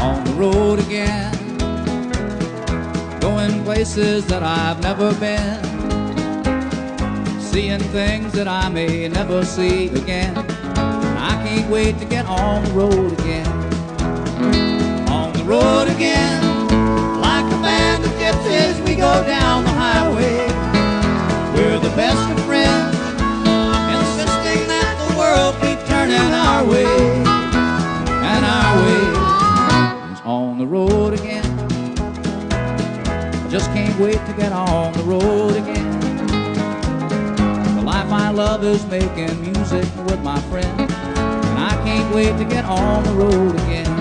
On the road again, going places that I've never been, seeing things that I may never see again. I can't wait to get on the road again. On the road again, like a band of gypsies, we go down the highway. We're the best of friends, insisting that the world keep turning our way. And our way is on the road again. I just can't wait to get on the road again. The life I love is making music with my friends, and I can't wait to get on the road again.